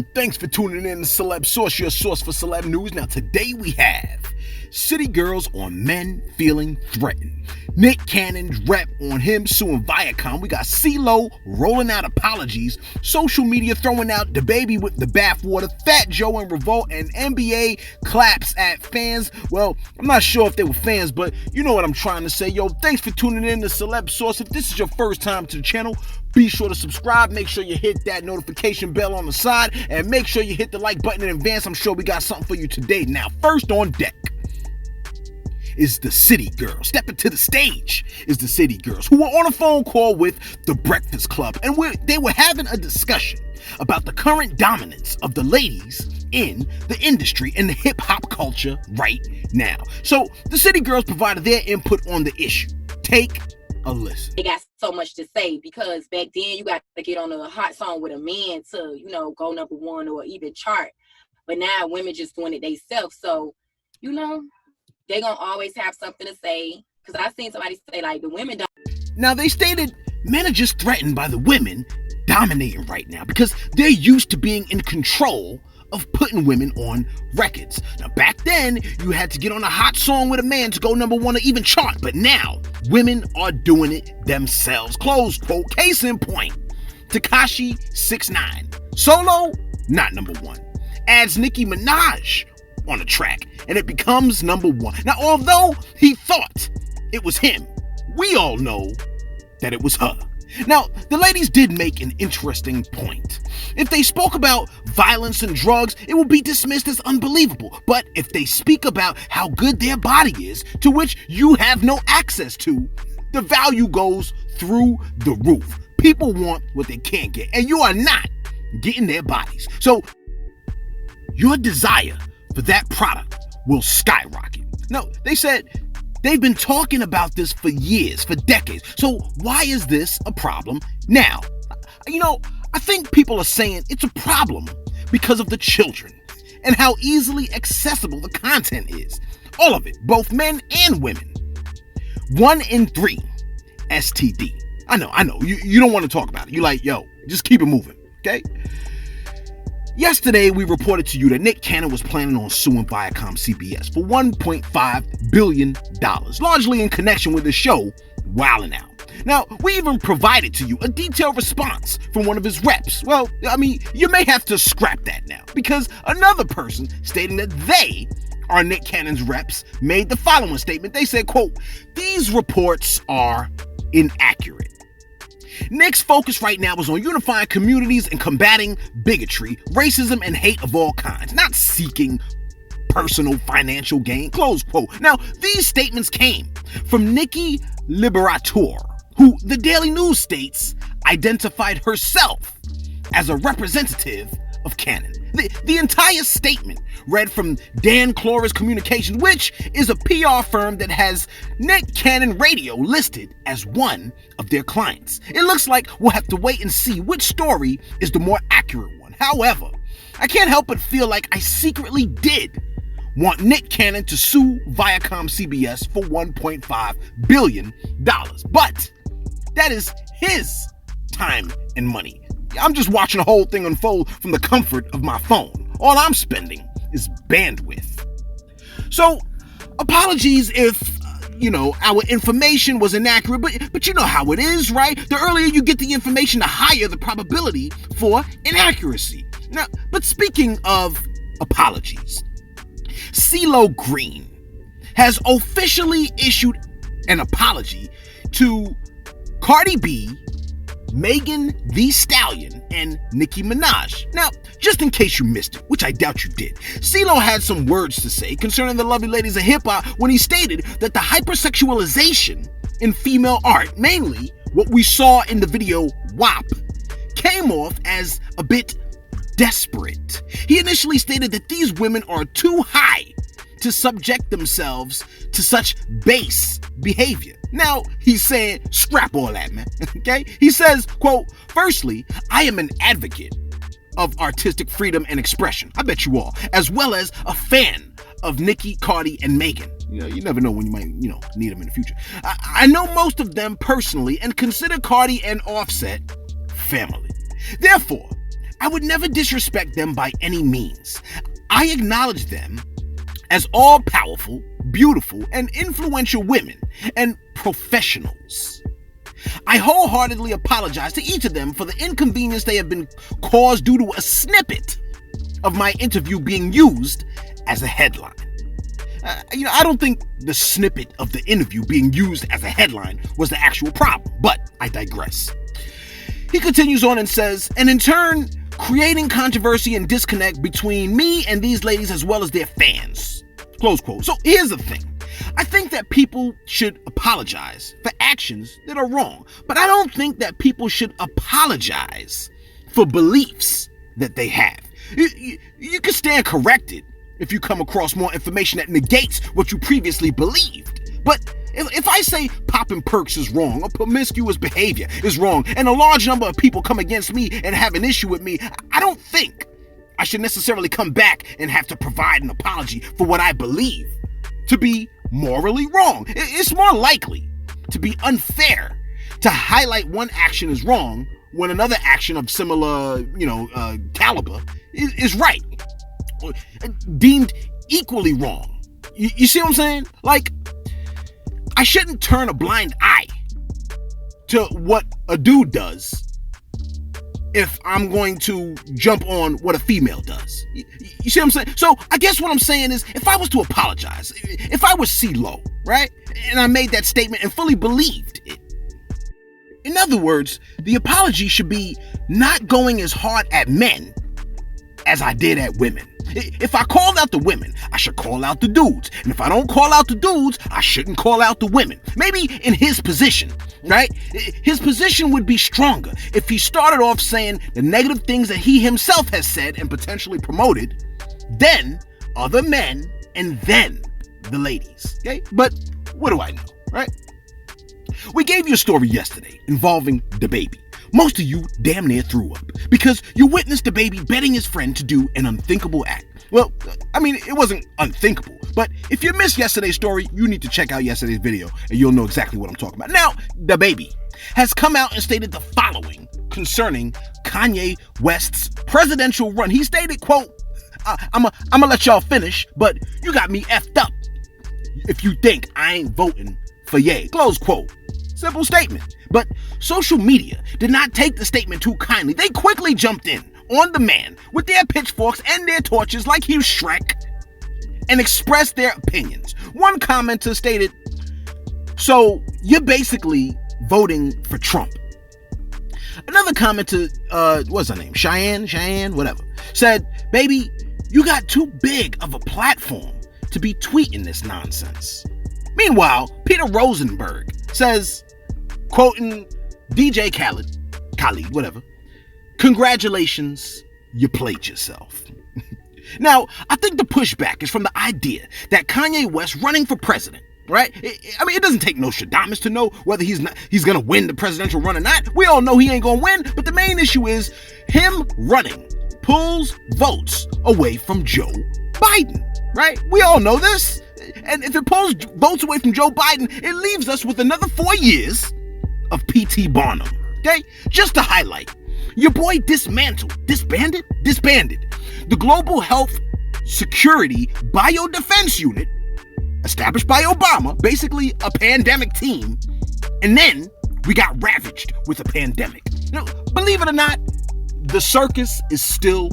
Yo, thanks for tuning in to Celeb Source, your source for celeb news. Now, today we have city girls on men feeling threatened. Nick Cannon's rep on him suing Viacom. We got CeeLo rolling out apologies. Social media throwing out Dababy with the bathwater. Fat Joe in revolt, and NBA claps at fans. Well, I'm not sure if they were fans, but you know what I'm trying to say. Yo, thanks for tuning in to Celeb Source. If this is your first time to the channel, be sure to subscribe. Make sure you hit that notification bell on the side, and make sure you hit the like button in advance. I'm sure we got something for you today. Now, first on deck is the City Girls. Stepping to the stage is the City Girls, who were on a phone call with The Breakfast Club, and they were having a discussion about the current dominance of the ladies in the industry and the hip-hop culture right now. So the City Girls provided their input on the issue. Take a listen. They got so much to say because back then you got to get on a hot song with a man to, go number one or even chart. But now women just doing it themselves. So, they're going to always have something to say. Because I've seen somebody say, like, the women don't. Now, they stated men are just threatened by the women dominating right now because they're used to being in control of putting women on records. Now, back then, you had to get on a hot song with a man to go number one or even chart. But now, women are doing it themselves. Close quote. Case in point, Tekashi 6ix9ine. Solo, not number one. Adds Nicki Minaj on a track, and it becomes number one. Now, although he thought it was him, we all know that it was her. Now, the ladies did make an interesting point. If they spoke about violence and drugs, it would be dismissed as unbelievable. But if they speak about how good their body is, to which you have no access to, the value goes through the roof. People want what they can't get, and you are not getting their bodies. So, your desire for that product will skyrocket. Now, they said they've been talking about this for years, for decades. So why is this a problem now? I think people are saying it's a problem because of the children and how easily accessible the content is. All of it, both men and women. 1 in 3 STD. I know. You don't want to talk about it. You're like, yo, just keep it moving, okay? Yesterday, we reported to you that Nick Cannon was planning on suing Viacom CBS for $1.5 billion, largely in connection with the show Wildin' Out. Now, we even provided to you a detailed response from one of his reps. Well, you may have to scrap that now, because another person stating that they are Nick Cannon's reps made the following statement. They said, quote, "These reports are inaccurate. Nick's focus right now is on unifying communities and combating bigotry, racism, and hate of all kinds, not seeking personal financial gain," close quote. Now, these statements came from Nikki Liberator, who the Daily News states identified herself as a representative of Cannon. The entire statement read from Dan Clora's Communications, which is a PR firm that has Nick Cannon Radio listed as one of their clients. It looks like we'll have to wait and see which story is the more accurate one. However, I can't help but feel like I secretly did want Nick Cannon to sue Viacom CBS for $1.5 billion. But that is his time and money. I'm just watching the whole thing unfold from the comfort of my phone. All I'm spending is bandwidth. So, apologies if, our information was inaccurate, but you know how it is, right? The earlier you get the information, the higher the probability for inaccuracy. Now, but speaking of apologies, CeeLo Green has officially issued an apology to Cardi B, Megan Thee Stallion, and Nicki Minaj. Now, just in case you missed it, which I doubt you did, CeeLo had some words to say concerning the lovely ladies of hip-hop when he stated that the hypersexualization in female art, mainly what we saw in the video WAP, came off as a bit desperate. He initially stated that these women are too high to subject themselves to such base behavior. Now, he's saying, scrap all that, man, okay? He says, quote, "Firstly, I am an advocate of artistic freedom and expression. I bet you all, as well as a fan of Nicki, Cardi, and Megan. You never know when you might, need them in the future. I know most of them personally and consider Cardi and Offset family. Therefore, I would never disrespect them by any means. I acknowledge them as all-powerful, beautiful, and influential women and professionals. I wholeheartedly apologize to each of them for the inconvenience they have been caused due to a snippet of my interview being used as a headline. I don't think the snippet of the interview being used as a headline was the actual problem, but I digress. He continues on and says, and in turn, creating controversy and disconnect between me and these ladies as well as their fans. Close quote. So here's the thing. I think that people should apologize for actions that are wrong, but I don't think that people should apologize for beliefs that they have. You can stand corrected if you come across more information that negates what you previously believed. But if I say popping perks is wrong or promiscuous behavior is wrong and a large number of people come against me and have an issue with me, I don't think I should necessarily come back and have to provide an apology for what I believe to be morally wrong. It's more likely to be unfair to highlight one action as wrong when another action of similar, caliber is right, deemed equally wrong. You see what I'm saying? Like, I shouldn't turn a blind eye to what a dude does if I'm going to jump on what a female does. You see what I'm saying? So I guess what I'm saying is, if I was to apologize, if I was CeeLo, right, and I made that statement and fully believed it, in other words, the apology should be not going as hard at men as I did at women. If I called out the women, I should call out the dudes. And if I don't call out the dudes, I shouldn't call out the women. Maybe in his position, right? His position would be stronger if he started off saying the negative things that he himself has said and potentially promoted, then other men, and then the ladies, okay? But what do I know, right? We gave you a story yesterday involving Dababy. Most of you damn near threw up because you witnessed Dababy betting his friend to do an unthinkable act. Well, I mean, it wasn't unthinkable, but if you missed yesterday's story, you need to check out yesterday's video and you'll know exactly what I'm talking about. Now, Dababy has come out and stated the following concerning Kanye West's presidential run. He stated, quote, I'm gonna let y'all finish, but you got me effed up if you think I ain't voting for Ye. Close quote. Simple statement. But social media did not take the statement too kindly. They quickly jumped in on the man with their pitchforks and their torches like he was Shrek and expressed their opinions. One commenter stated, so you're basically voting for Trump. Another commenter, what's her name? Cheyenne, whatever, said, baby, you got too big of a platform to be tweeting this nonsense. Meanwhile, Peter Rosenberg says, quoting DJ Khaled, whatever, congratulations, you played yourself. Now, I think the pushback is from the idea that Kanye West running for president, right? I mean, it doesn't take Nostradamus to know whether he's going to win the presidential run or not. We all know he ain't going to win, but the main issue is him running pulls votes away from Joe Biden, right? We all know this. And if it pulls votes away from Joe Biden, it leaves us with another 4 years of P.T. Barnum, okay? Just to highlight, your boy disbanded the Global Health Security Biodefense Unit, established by Obama, basically a pandemic team, and then we got ravaged with a pandemic. Now, believe it or not, the circus is still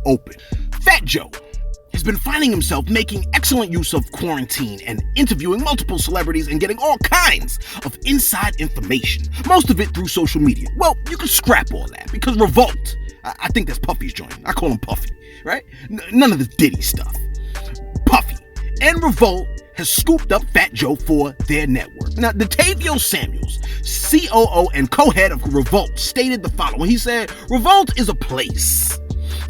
open. Fat Joe has been finding himself making excellent use of quarantine and interviewing multiple celebrities and getting all kinds of inside information, most of it through social media. Well, you can scrap all that because Revolt, I think that's Puffy's joint. I call him Puffy, right? None of this Diddy stuff. Puffy and Revolt has scooped up Fat Joe for their network. Now, Datavio Samuels, COO and co-head of Revolt, stated the following. He said, Revolt is a place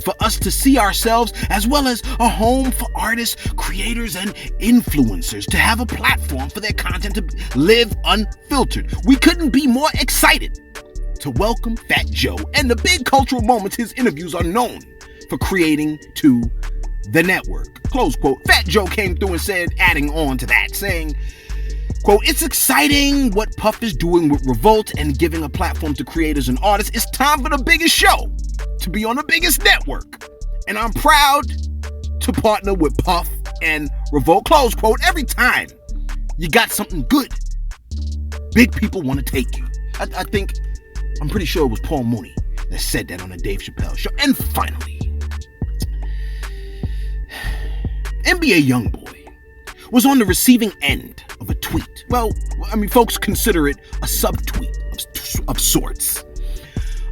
for us to see ourselves, as well as a home for artists, creators, and influencers to have a platform for their content to live unfiltered. We couldn't be more excited to welcome Fat Joe and the big cultural moments his interviews are known for creating to the network. Close quote. Fat Joe came through and said, adding on to that, saying, quote, it's exciting what Puff is doing with Revolt and giving a platform to creators and artists. It's time for the biggest show to be on the biggest network. And I'm proud to partner with Puff and Revolt, close quote. Every time you got something good, big people want to take you. I'm pretty sure it was Paul Mooney that said that on the Dave Chappelle show. And finally, NBA Youngboy was on the receiving end of a tweet. Well, I mean, folks consider it a subtweet of sorts.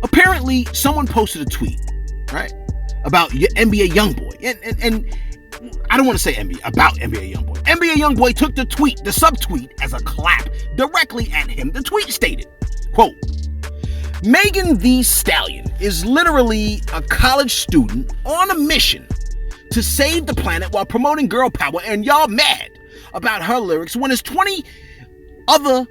Apparently, someone posted a tweet, right, about NBA Youngboy. And I don't want to say about NBA Youngboy. NBA Youngboy took the subtweet as a clap directly at him. The tweet stated, quote, Megan Thee Stallion is literally a college student on a mission to save the planet while promoting girl power, and y'all mad about her lyrics when it's 20 of your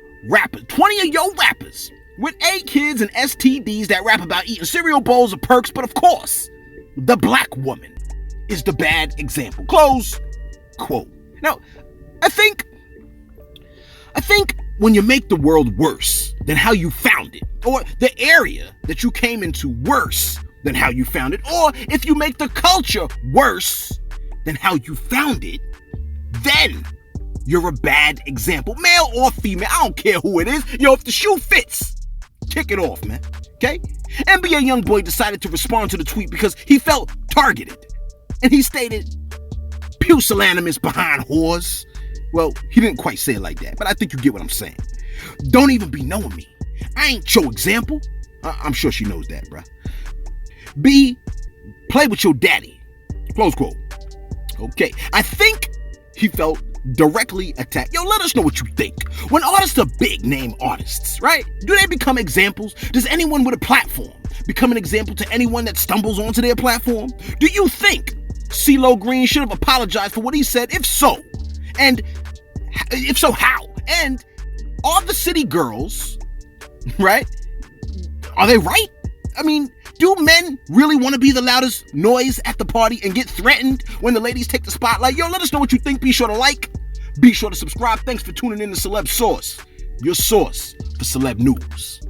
rappers with A kids and STDs that rap about eating cereal bowls of perks, but of course, the black woman is the bad example. Close quote. Now, I think when you make the world worse than how you found it, or the area that you came into worse than how you found it, or if you make the culture worse than how you found it, then you're a bad example. Male or female, I don't care who it is. Yo, if the shoe fits, kick it off, man. Okay? NBA Youngboy decided to respond to the tweet because he felt targeted. And he stated, pusillanimous behind whores. Well, he didn't quite say it like that, but I think you get what I'm saying. Don't even be knowing me. I ain't your example. I'm sure she knows that, bruh. B, play with your daddy. Close quote. Okay, I think he felt directly attacked. Yo, let us know what you think. When artists are big name artists, right? Do they become examples? Does anyone with a platform become an example to anyone that stumbles onto their platform? Do you think CeeLo Green should have apologized for what he said? If so, how? And are the city girls, right? Are they right? I mean, do men really want to be the loudest noise at the party and get threatened when the ladies take the spotlight? Yo, let us know what you think. Be sure to like. Be sure to subscribe. Thanks for tuning in to Celeb Source, your source for celeb news.